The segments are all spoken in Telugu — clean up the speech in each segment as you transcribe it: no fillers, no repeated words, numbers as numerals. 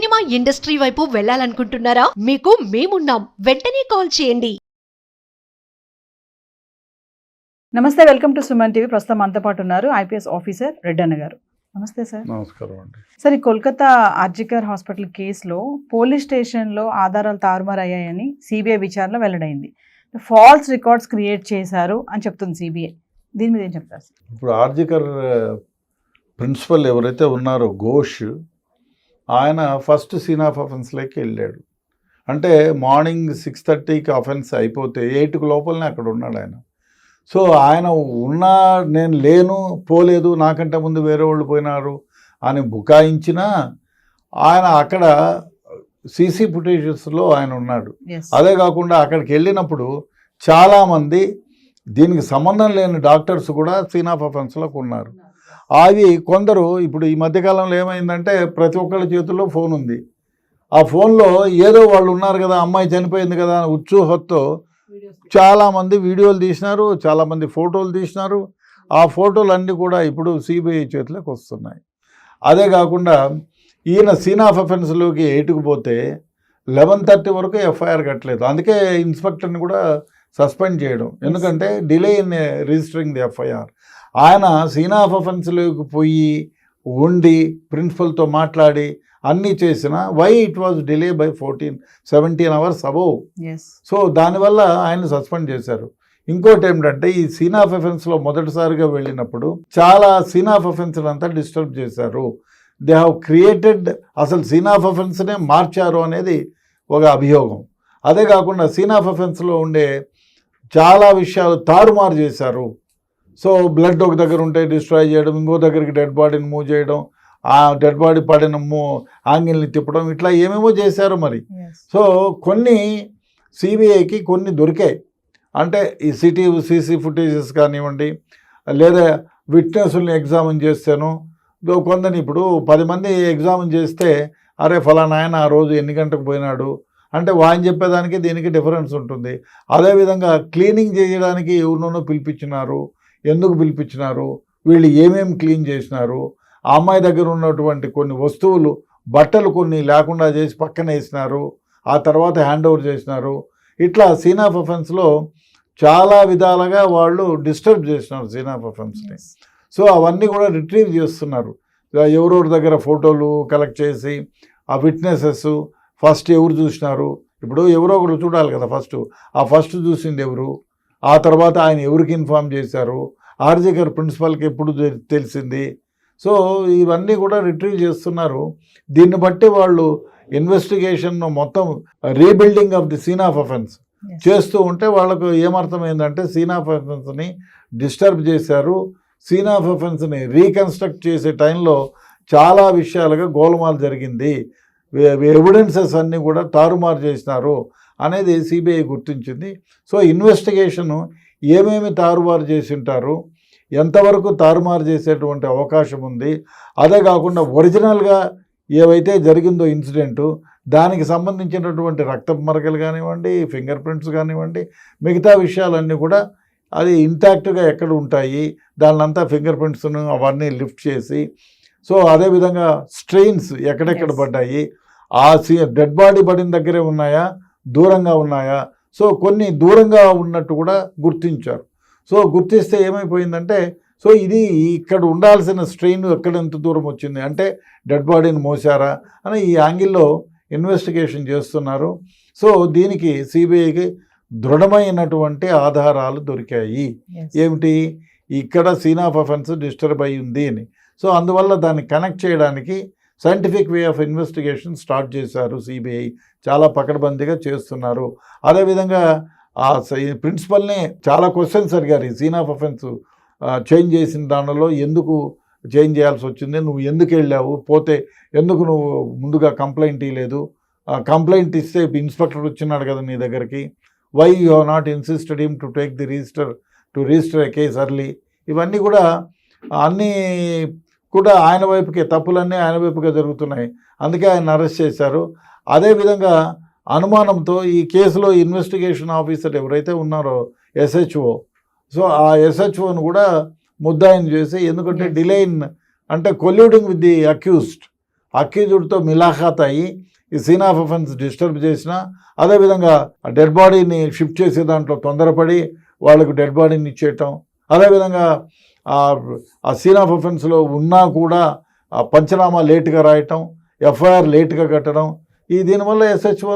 సినిమా ఇండస్ట్రీ వైపు వెళ్ళాలనుకుంటున్నారా? మీకు మేమున్నాం. వెంటనే కాల్ చేయండి. నమస్తే, వెల్కమ్ టు సుమన్ టీవీ. ప్రస్తుతం మనతో పాటు ఉన్నారు ఐపీఎస్ ఆఫీసర్ రెడ్డన్న గారు. నమస్తే సార్. నమస్కారం అండి. సార్, ఈ కోల్కతా ఆర్జికర్ హాస్పిటల్ కేసులో పోలీస్ స్టేషన్లో ఆధారాలు తారుమారయ్యాయని సిబిఐ విచారణలో వెల్లడైంది. ఫాల్స్ రికార్డ్స్ క్రియేట్ చేశారు అని చెప్తుంది సిబిఐ. దీని మీద ఏం చెప్తారు సార్? ఇప్పుడు ఆర్జికర్ ప్రిన్సిపల్ ఎవరైతే ఉన్నారో ఘోష్, ఆయన ఫస్ట్ సీన్ ఆఫ్ అఫెన్స్లోకి వెళ్ళాడు. అంటే మార్నింగ్ 6:30కి అఫెన్స్ అయిపోతే 8 లోపలనే అక్కడ ఉన్నాడు ఆయన. సో ఆయన నేను లేను, పోలేదు, నాకంటే ముందు వేరే వాళ్ళు పోయినారు అని బుకాయించినా ఆయన అక్కడ సీసీ ఫుటేజెస్లో ఆయన ఉన్నాడు. అదే కాకుండా అక్కడికి వెళ్ళినప్పుడు చాలామంది దీనికి సంబంధం లేని డాక్టర్స్ కూడా సీన్ ఆఫ్ అఫెన్స్లోకి ఉన్నారు. అవి కొందరు ఇప్పుడు ఈ మధ్యకాలంలో ఏమైందంటే ప్రతి ఒక్కళ్ళ చేతుల్లో ఫోన్ ఉంది. ఆ ఫోన్లో ఏదో వాళ్ళు ఉన్నారు కదా, అమ్మాయి చనిపోయింది కదా అని ఉత్సాహంతో చాలామంది వీడియోలు తీసినారు, చాలామంది ఫోటోలు తీసినారు. ఆ ఫోటోలు అన్నీ కూడా ఇప్పుడు సిబిఐ చేతిలోకి వస్తున్నాయి. అదే కాకుండా ఈయన సీన్ ఆఫ్ అఫెన్స్లోకి 8కి పోతే 11:30 వరకు ఎఫ్ఐఆర్ కట్టలేదు. అందుకే ఇన్స్పెక్టర్ని కూడా సస్పెండ్ చేయడం, ఎందుకంటే delay in registering the FIR. ఆయన సీన్ ఆఫ్ అఫెన్స్లోకి పోయి ఉండి ప్రిన్సిపల్తో మాట్లాడి అన్నీ చేసిన why it was delay by 17 hours above. So దానివల్ల ఆయన సస్పెండ్ చేశారు. ఇంకోటి ఏమిటంటే ఈ సీన్ ఆఫ్ అఫెన్స్లో మొదటిసారిగా వెళ్ళినప్పుడు చాలా సీన్ ఆఫ్ అఫెన్స్ అంతా డిస్టర్బ్ చేశారు. దే హ్యావ్ క్రియేటెడ్, అసలు సీన్ ఆఫ్ అఫెన్స్నే మార్చారు అనేది ఒక అభియోగం. అదే కాకుండా సీన్ ఆఫ్ అఫెన్స్లో ఉండే చాలా విషయాలు తారుమారు చేశారు. సో బ్లడ్ ఒక దగ్గర ఉంటే డిస్ట్రాయ్ చేయడం, ఇంకో దగ్గరికి డెడ్ బాడీని మూవ్ చేయడం, ఆ డెడ్ బాడీ పడిన యాంగిల్ని తిప్పడం, ఇట్లా ఏమేమో చేశారు మరి. సో కొన్ని సిబిఐకి కొన్ని దొరికాయి. అంటే ఈ సీసీ ఫుటేజెస్ కానివ్వండి, లేదా విట్నెస్ని ఎగ్జామిన్ చేస్తాను. కొందరిని ఇప్పుడు 10 మంది ఎగ్జామిన్ చేస్తే అరే ఫలానా ఆయన ఆ రోజు ఎన్ని గంటలకు పోయినాడు అంటే ఆయన చెప్పేదానికి దీనికి డిఫరెన్స్ ఉంటుంది. అదేవిధంగా క్లీనింగ్ చేయడానికి ఎవరినో పిలిపించినారు, ఎందుకు పిలిపించినారు, వీళ్ళు ఏమేమి క్లీన్ చేసినారు, ఆ అమ్మాయి దగ్గర ఉన్నటువంటి కొన్ని వస్తువులు, బట్టలు కొన్ని లేకుండా చేసి పక్కన వేసినారు, ఆ తర్వాత హ్యాండ్ ఓవర్ చేసినారు. ఇట్లా సీన్ ఆఫ్ అఫెన్స్లో చాలా విధాలుగా వాళ్ళు డిస్టర్బ్ చేసినారు సీన్ ఆఫ్ అఫెన్స్ని. సో అవన్నీ కూడా రిట్రీవ్ చేస్తున్నారు. ఎవరెవరి దగ్గర ఫోటోలు కలెక్ట్ చేసి ఆ విట్నెసెస్ ఫస్ట్ ఎవరు చూసినారు, ఇప్పుడు ఎవరో ఒకరు చూడాలి కదా ఫస్ట్ చూసింది ఎవరు, ఆ తర్వాత ఆయన ఎవరికి ఇన్ఫామ్ చేశారు, ఆర్జికర్ ప్రిన్సిపల్కి ఎప్పుడు తెలిసింది. సో ఇవన్నీ కూడా రిట్రీవ్ చేస్తున్నారు. దీన్ని బట్టి వాళ్ళు ఇన్వెస్టిగేషన్ మొత్తం rebuilding of the scene of offence చేస్తూ ఉంటే వాళ్ళకు ఏమర్థమైందంటే సీన్ ఆఫ్ అఫెన్స్ని డిస్టర్బ్ చేశారు, సీన్ ఆఫ్ అఫెన్స్ని రీకన్స్ట్రక్ట్ చేసే టైంలో చాలా విషయాలుగా గోల్మాల్ జరిగింది, ఎవిడెన్సెస్ అన్నీ కూడా తారుమారు చేసినారు అనేది సిబిఐ గుర్తించింది. సో ఇన్వెస్టిగేషను ఏమేమి తారుమారు చేసి ఉంటారు, ఎంతవరకు తారుమారు చేసేటువంటి అవకాశం ఉంది, అదే కాకుండా ఒరిజినల్గా ఏవైతే జరిగిందో ఇన్సిడెంటు దానికి సంబంధించినటువంటి రక్తపు మరకలు కానివ్వండి, ఫింగర్ ప్రింట్స్ కానివ్వండి, మిగతా విషయాలన్నీ కూడా అది ఇంటాక్ట్గా ఎక్కడ ఉంటాయి, దానినంతా ఫింగర్ ప్రింట్స్ను అవన్నీ లిఫ్ట్ చేసి, సో అదేవిధంగా స్ట్రెయిన్స్ ఎక్కడెక్కడ పడ్డాయి, ఆ డెడ్ బాడీ పడిన దగ్గరే ఉన్నాయా, దూరంగా ఉన్నాయా, సో కొన్ని దూరంగా ఉన్నట్టు కూడా గుర్తించారు. సో గుర్తిస్తే ఏమైపోయిందంటే సో ఇది ఇక్కడ ఉండాల్సిన స్ట్రెయిన్ ఎక్కడ ఎంత దూరం వచ్చింది అంటే డెడ్ బాడీని మోసారా అని ఈ యాంగిల్లో ఇన్వెస్టిగేషన్ చేస్తున్నారు. సో దీనికి సిబిఐకి దృఢమైనటువంటి ఆధారాలు దొరికాయి. ఏమిటి, ఇక్కడ సీన్ ఆఫ్ అఫెన్స్ డిస్టర్బ్ అయి ఉంది అని. సో అందువల్ల దాన్ని కనెక్ట్ చేయడానికి scientific way of investigation start చేశారు సిబిఐ. చాలా పకడ్బందీగా చేస్తున్నారు. అదేవిధంగా ఆ ప్రిన్సిపల్ని చాలా క్వశ్చన్స్ అడిగారు. ఈ సీన్ ఆఫ్ అఫెన్స్ చేంజ్ చేసిన దానిలో ఎందుకు చేంజ్ చేయాల్సి వచ్చింది, నువ్వు ఎందుకు వెళ్ళావు, పోతే ఎందుకు నువ్వు ముందుగా కంప్లైంట్ ఇవ్వలేదు, కంప్లైంట్ ఇస్తే ఇన్స్పెక్టర్ వచ్చినాడు కదా నీ దగ్గరికి, why you have not insisted him to take the register a case early. ఇవన్నీ కూడా అన్నీ కూడా ఆయన వైపుకే, తప్పులన్నీ ఆయన వైపుగా జరుగుతున్నాయి. అందుకే ఆయన అరెస్ట్ చేశారు. అదేవిధంగా అనుమానంతో ఈ కేసులో ఇన్వెస్టిగేషన్ ఆఫీసర్ ఎవరైతే ఉన్నారో ఎస్హెచ్ఓ, సో ఆ ఎస్హెచ్ఓను కూడా ముద్దాయిని చేసి, ఎందుకంటే డిలే ఇన్ అంటే కొల్యూడింగ్ విత్ ది అక్యూజ్డ్, అక్యూజ్డ్తో మిలాఖాత్ అయ్యి ఈ సీన్ ఆఫ్ అఫెన్స్ డిస్టర్బ్ చేసిన, అదేవిధంగా డెడ్ బాడీని షిఫ్ట్ చేసే దాంట్లో తొందరపడి వాళ్ళకు డెడ్ బాడీని ఇచ్చేయటం, అదేవిధంగా ఆ సీన్ ఆఫ్ అఫెన్స్లో ఉన్నా కూడా ఆ పంచనామా లేటుగా రాయటం, ఎఫ్ఐఆర్ లేటుగా కట్టడం, దీనివల్ల SHO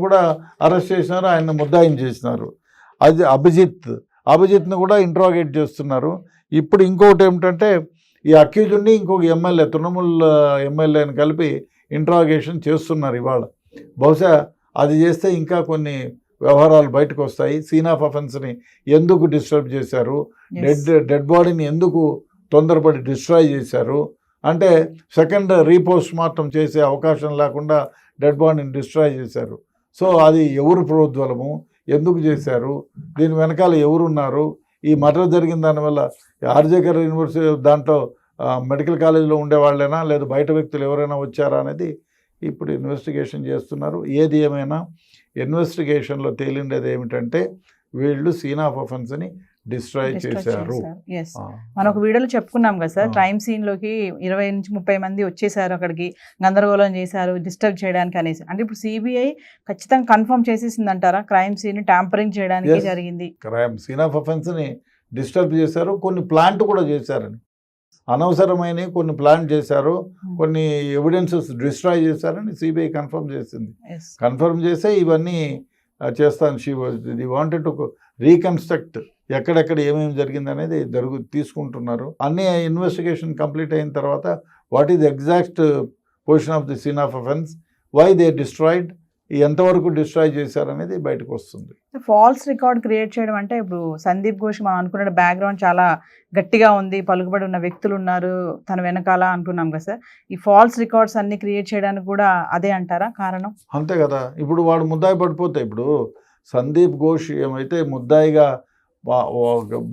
కూడా అరెస్ట్ చేసినారు, ఆయన ముద్దాయిని చేసినారు. అది అభిజిత్ని కూడా ఇంట్రాగేట్ చేస్తున్నారు. ఇప్పుడు ఇంకొకటి ఏమిటంటే ఈ అక్యూజ్డ్ని ఇంకొక ఎమ్మెల్యే తృణమూల్ ఎమ్మెల్యేని కలిపి ఇంట్రాగేషన్ చేస్తున్నారు ఇవాళ. బహుశా అది చేస్తే ఇంకా కొన్ని వ్యవహారాలు బయటకు వస్తాయి. సీన్ ఆఫ్ అఫెన్స్ని ఎందుకు డిస్టర్బ్ చేశారు, డెడ్ బాడీని ఎందుకు తొందరపడి డిస్ట్రాయ్ చేశారు, అంటే సెకండ్ రీపోస్ట్ మార్టం చేసే అవకాశం లేకుండా డెడ్ బాడీని డిస్ట్రాయ్ చేశారు. సో అది ఎవరు ప్రోద్బలము, ఎందుకు చేశారు, దీని వెనకాల ఎవరున్నారు, ఈ మర్డర్ జరిగిన దానివల్ల ఆర్జేకర్ యూనివర్సిటీ దాంట్లో మెడికల్ కాలేజీలో ఉండేవాళ్ళైనా లేదా బయట వ్యక్తులు ఎవరైనా వచ్చారా అనేది ఇప్పుడు ఇన్వెస్టిగేషన్ చేస్తున్నారు. ఏది ఏమైనా ఇన్వెస్టిగేషన్లో తేలిండేది ఏమిటంటే వీళ్ళు సీన్ ఆఫ్ అఫెన్స్ని డిస్ట్రాయ్ చేశారు. మనం ఒక వీడియోలో చెప్పుకున్నాం కదా సార్, క్రైమ్ సీన్ లోకి 20 నుంచి 30 మంది వచ్చేసారు, అక్కడికి గందరగోళం చేశారు డిస్టర్బ్ చేయడానికి అనేసి. అంటే ఇప్పుడు సిబిఐ ఖచ్చితంగా కన్ఫర్మ్ చేసేసింది అంటారా క్రైమ్ సీన్ ట్యాంపరింగ్ చేయడానికి జరిగింది? క్రైమ్ సీన్ ఆఫ్ అఫెన్స్ని డిస్టర్బ్ చేశారు, కొన్ని ప్లాంట్ కూడా చేశారని, అనవసరమైన కొన్ని ప్లాంట్ చేశారు, కొన్ని ఎవిడెన్సెస్ డిస్ట్రాయ్ చేశారని సిబిఐ కన్ఫర్మ్ చేసింది. కన్ఫర్మ్ చేస్తే ఇవన్నీ చేస్తాను. షీ వాంటెడ్ టు రీకన్స్ట్రక్ట్ ఎక్కడెక్కడ ఏమేమి జరిగింది అనేది తీసుకుంటున్నారు. అన్ని ఇన్వెస్టిగేషన్ కంప్లీట్ అయిన తర్వాత what is exact position of the scene of offence, why they destroyed, ఎంతవరకు డిస్ట్రాయ్ చేశారనేది బయటకు వస్తుంది. ఫాల్స్ రికార్డ్ క్రియేట్ చేయడం అంటే ఇప్పుడు సందీప్ ఘోష్ మనం అనుకున్న బ్యాక్గ్రౌండ్ చాలా గట్టిగా ఉంది, పలుకుబడి ఉన్న వ్యక్తులు ఉన్నారు తన వెనకాల అంటున్నాం కదా సార్, ఈ ఫాల్స్ రికార్డ్స్ అన్ని క్రియేట్ చేయడానికి కూడా అదే అంటారా కారణం? అంతే కదా. ఇప్పుడు వాడు ముద్దాయి పడిపోతే, ఇప్పుడు సందీప్ ఘోష్ ఏమైతే ముద్దాయిగా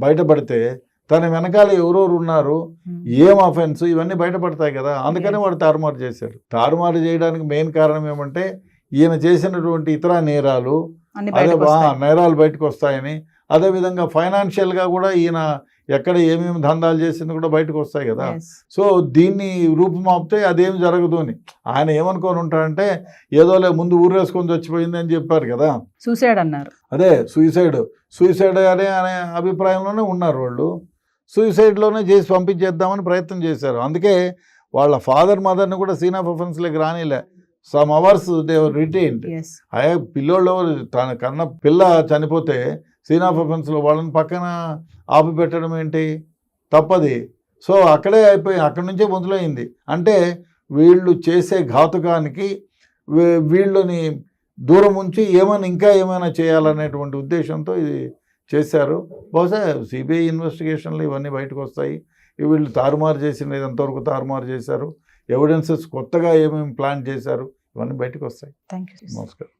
బయటపడితే తన వెనకాల ఎవరెవరు ఉన్నారు, ఏం అఫెన్స్, ఇవన్నీ బయటపడతాయి కదా. అందుకనే వాడు తారుమారు చేశాడు. తారుమారు చేయడానికి మెయిన్ కారణం ఏమంటే ఈయన చేసినటువంటి ఇతర నేరాలు బయటకు వస్తాయని, అదేవిధంగా ఫైనాన్షియల్గా కూడా ఈయన ఎక్కడ ఏమేమి దందాలు చేసింది కూడా బయటకు వస్తాయి కదా. సో దీన్ని రూపుమాపితే అదేం జరగదు అని ఆయన ఏమనుకొని ఉంటాడంటే, ఏదోలే ముందు ఊరేసుకొని చచ్చిపోయింది అని చెప్పారు కదా, సూసైడ్ అన్నారు. అదే సూసైడ్ అనే అభిప్రాయంలోనే ఉన్నారు వాళ్ళు. సూసైడ్లోనే చేసి పంపించేద్దామని ప్రయత్నం చేశారు. అందుకే వాళ్ళ ఫాదర్ మదర్ని కూడా సీన్ ఆఫ్ అఫెన్స్లోకి రానిలే. Some hours they were retained. పిల్లోళ్ళు తన కన్న పిల్ల చనిపోతే సీన్ ఆఫ్ అఫెన్స్లో వాళ్ళని పక్కన ఆపి పెట్టడం ఏంటి, తప్పది. సో అక్కడే అయిపోయి అక్కడి నుంచే మొదలైంది. అంటే వీళ్ళు చేసే ఘాతుకానికి వీళ్ళని దూరం ఉంచి ఇంకా ఏమైనా చేయాలనేటువంటి ఉద్దేశంతో ఇది చేశారు. బహుశా సిబిఐ ఇన్వెస్టిగేషన్లు ఇవన్నీ బయటకు వస్తాయి. వీళ్ళు తారుమారు చేసినది ఎంతవరకు తారుమారు చేశారు, ఎవిడెన్సెస్ కొత్తగా ఏమేమి ప్లాన్ చేశారు, ఇవన్నీ బయటకు వస్తాయి. Thank you. నమస్కారం.